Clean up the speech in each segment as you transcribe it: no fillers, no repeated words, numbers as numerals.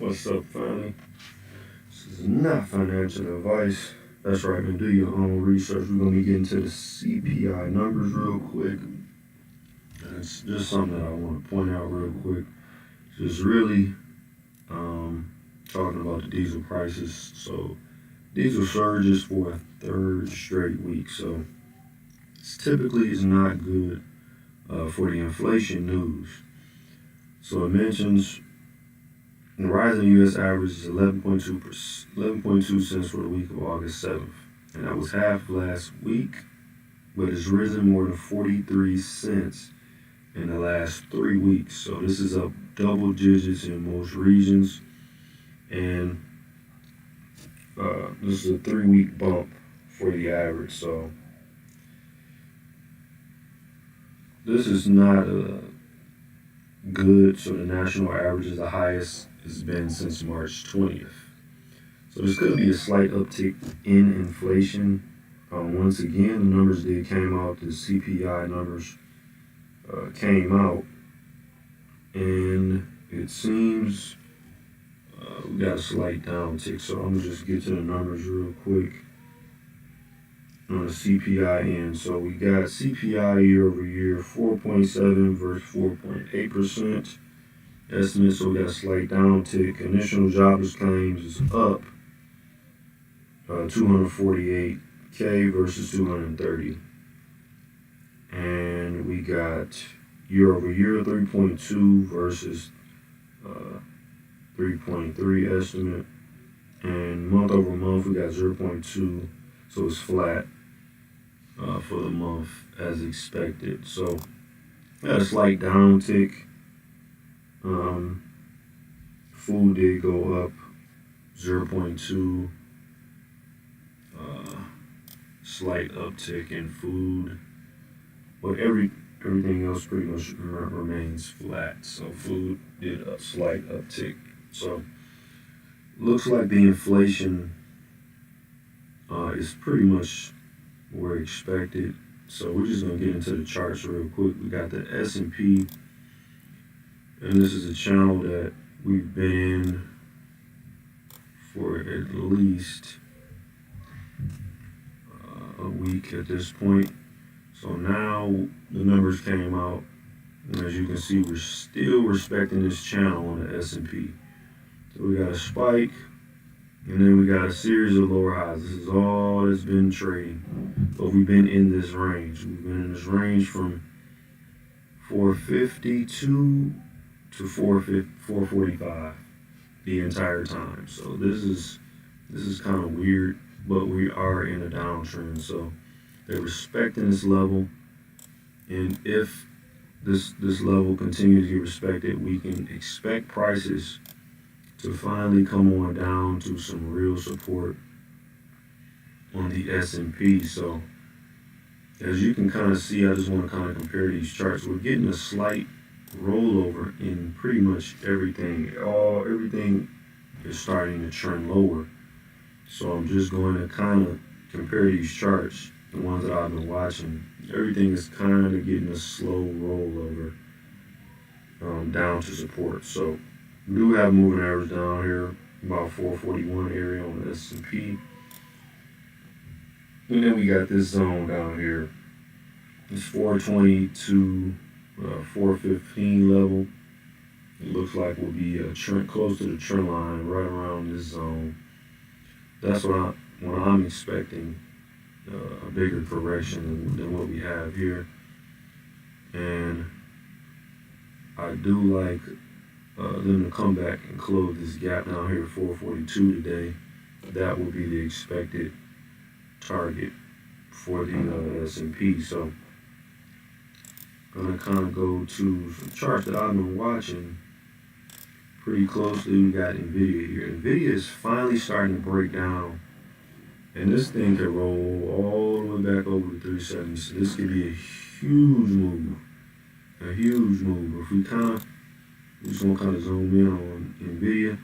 What's up, family? This is not financial advice. That's right, man. Do your own research. We're going to be getting to the CPI numbers real quick. And it's just something that I want to point out real quick. Just really talking about the diesel prices. So, diesel surges for a third straight week. So, it's typically is not good for the inflation news. So, it mentions the rise in the U.S. average is 11.2 cents for the week of August 7th. And that was half last week, but it's risen more than 43 cents in the last 3 weeks. So this is up double digits in most regions. And this is a 3-week bump for the average. So this is not good. So the national average is the highest it's been since March 20th. So there's going to be a slight uptick in inflation. Once again, the numbers that came out, the CPI numbers came out, and it seems we got a slight downtick. So I'm going to just get to the numbers real quick on the CPI end. So we got CPI year over year 4.7 versus 4.8%. Estimates, so we got a slight downtick. Initial jobless claims is up 248K versus 230. And we got year over year 3.2 versus 3.3 estimate. And month over month we got 0.2, so it's flat for the month as expected. So we got a slight downtick. Food did go up 0.2, slight uptick in food, but everything else pretty much remains flat. So food did a slight uptick. So looks like the inflation is pretty much where expected. So we're just gonna get into the charts real quick. We got the S&P. And this is a channel that we've been in for at least a week at this point. So now the numbers came out, and as you can see, we're still respecting this channel on the S&P. So we got a spike, and then we got a series of lower highs. This is all that's been trading, but we've been in this range. We've been in this range from 452 to 445 the entire time. So this is kind of weird, but we are in a downtrend. So they're respecting this level, and if this level continues to get respected, we can expect prices to finally come on down to some real support on the S&P. So as you can kind of see, I just want to kind of compare these charts. We're getting a slight rollover in pretty much everything. Everything is starting to trend lower. So I'm just going to kind of compare these charts, the ones that I've been watching. Everything is kind of getting a slow rollover down to support. So we do have moving average down here, about 441 area on the S&P. And then we got this zone down here. It's 420 to 415 level. It looks like we'll be close to the trend line, right around this zone. That's what I'm expecting, a bigger correction than what we have here. And I do like them to come back and close this gap down here at 442 today. That will be the expected target for the S&P. So I'm going to kind of go to some charts that I've been watching pretty closely. We got NVIDIA here. NVIDIA is finally starting to break down, and this thing can roll all the way back over to 370. So this could be a huge move. If we just want to kind of zoom in on NVIDIA.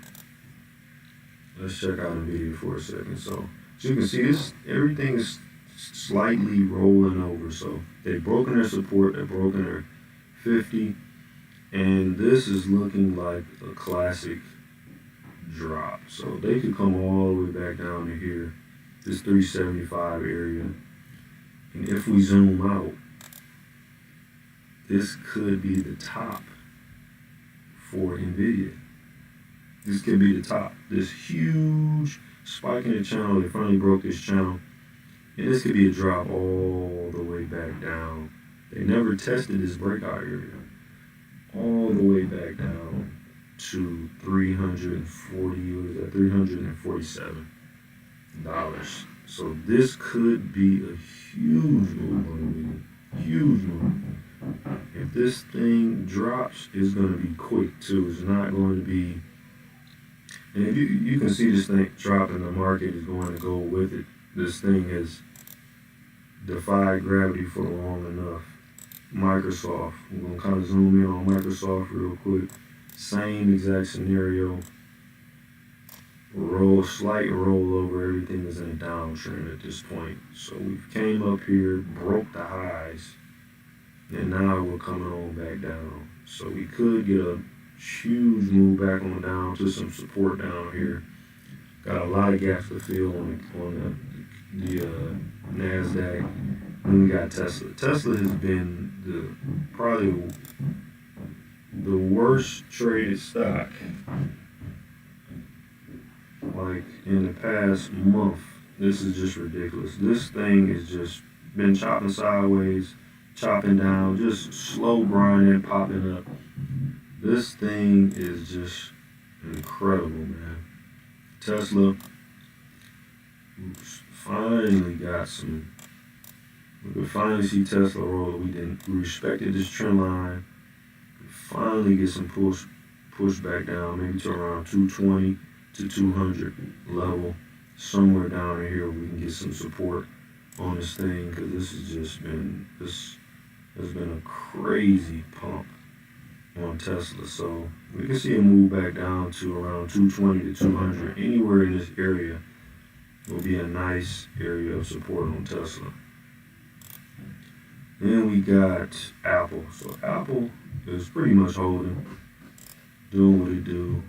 Let's check out NVIDIA for a second. So as you can see, everything is slightly rolling over. So they've broken their support, they've broken their 50, and this is looking like a classic drop. So they could come all the way back down to here, this 375 area. And if we zoom out, this could be the top for NVIDIA. This could be the top. This huge spike in the channel, they finally broke this channel. And this could be a drop all the way back down. They never tested this breakout area. All the way back down to 340, what is that, $347. So this could be a huge move on NVIDIA. Huge move. If this thing drops, it's going to be quick too. It's not going to be, and if you can see this thing dropping, the market is going to go with it. This thing has defied gravity for long enough. Microsoft, we're going to kind of zoom in on Microsoft real quick. Same exact scenario. Slight rollover, everything is in a downtrend at this point. So we came up here, broke the highs, and now we're coming on back down. So we could get a huge move back on down to some support down here. Got a lot of gaps to fill on the NASDAQ. Then we got Tesla. Tesla has been probably the worst traded stock. Like in the past month, this is just ridiculous. This thing has just been chopping sideways, chopping down, just slow grinding, popping up. This thing is just incredible, man. Tesla finally got some. We could finally see Tesla roll. We respected this trend line. We finally get some push back down, maybe to around 220 to 200 level, somewhere down in here we can get some support on this thing, because this has been a crazy pump on Tesla. So we can see a move back down to around 220 to 200. Anywhere in this area will be a nice area of support on Tesla. Then we got Apple. So Apple is pretty much holding, doing what it do.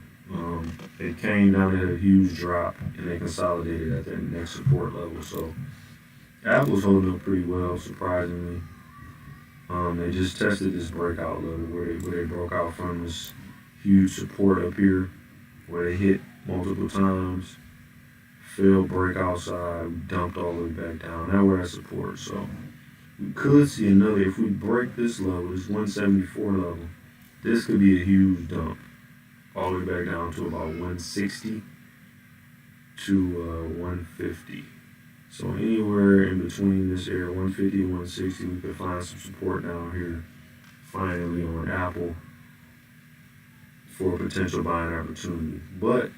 It came down at a huge drop and they consolidated at their next support level. So Apple's holding up pretty well, surprisingly. They just tested this breakout level where they broke out from this huge support up here, where they hit multiple times, failed break outside, dumped all the way back down. Now we're at support. So we could see another, if we break this level, this 174 level, this could be a huge dump all the way back down to about 160 to 150. So anywhere in between this area, 150 and 160, we could find some support down here finally on Apple for a potential buying opportunity. But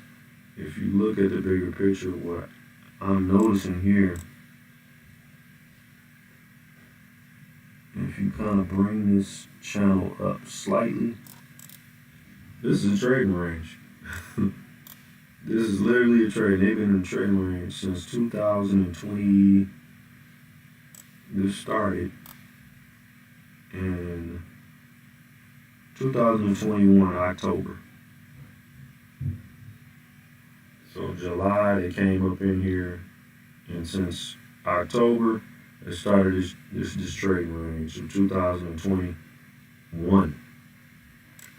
if you look at the bigger picture, what I'm noticing here, if you kind of bring this channel up slightly, this is a trading range. This is literally a trade. They've been in a trading range since 2020. This started in 2021, October. So July, they came up in here. And since October, it started this trading range in 2021.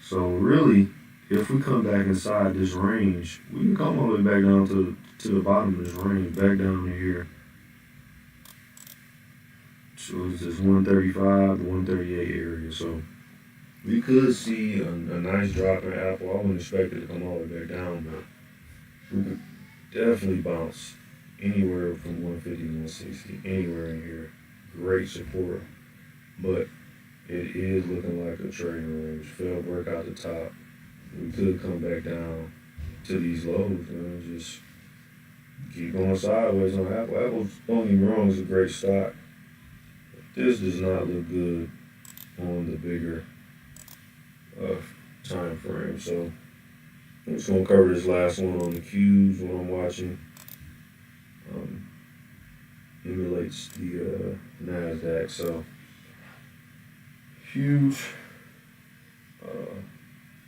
So really, if we come back inside this range, we can come all the way back down to the bottom of this range, back down to here. So it's this 135 to 138 area. So we could see a nice drop in Apple. I wouldn't expect it to come all the way back down, but we could definitely bounce anywhere from 150 to 160, anywhere in here. Great support, but it is looking like a trading range. Failed break out the top. We could come back down to these lows and just keep going sideways on Apple. Apple, don't get me wrong, is a great stock. But this does not look good on the bigger time frame. So I'm just going to cover this last one on the Qs, what I'm watching. Emulates the NASDAQ. So huge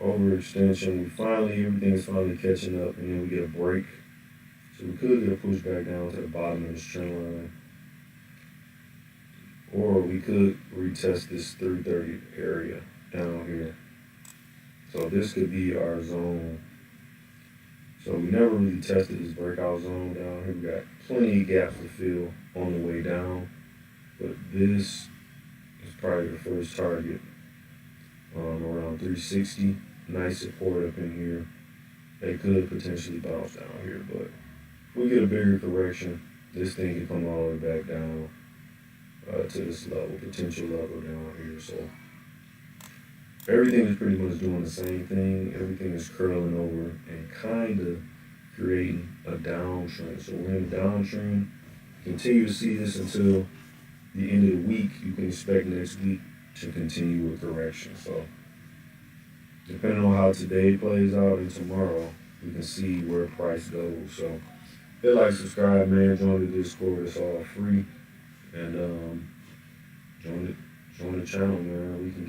overextension. Everything's finally catching up, and then we get a break. So we could get a push back down to the bottom of this trend line. Or we could retest this 330 area down here. So this could be our zone. So we never really tested this breakout zone down here. We got plenty of gaps to fill on the way down. But this is probably the first target around 360. Nice support up in here. They could potentially bounce down here, but if we get a bigger correction, this thing could come all the way back down to this level, potential level down here. So everything is pretty much doing the same thing. Everything is curling over and kind of creating a downtrend. So we're in a downtrend. Continue to see this until the end of the week. You can expect next week to continue with correction. So depending on how today plays out and tomorrow, we can see where price goes. So hit like, subscribe, man. Join the Discord. It's all free. And join the channel, man. We can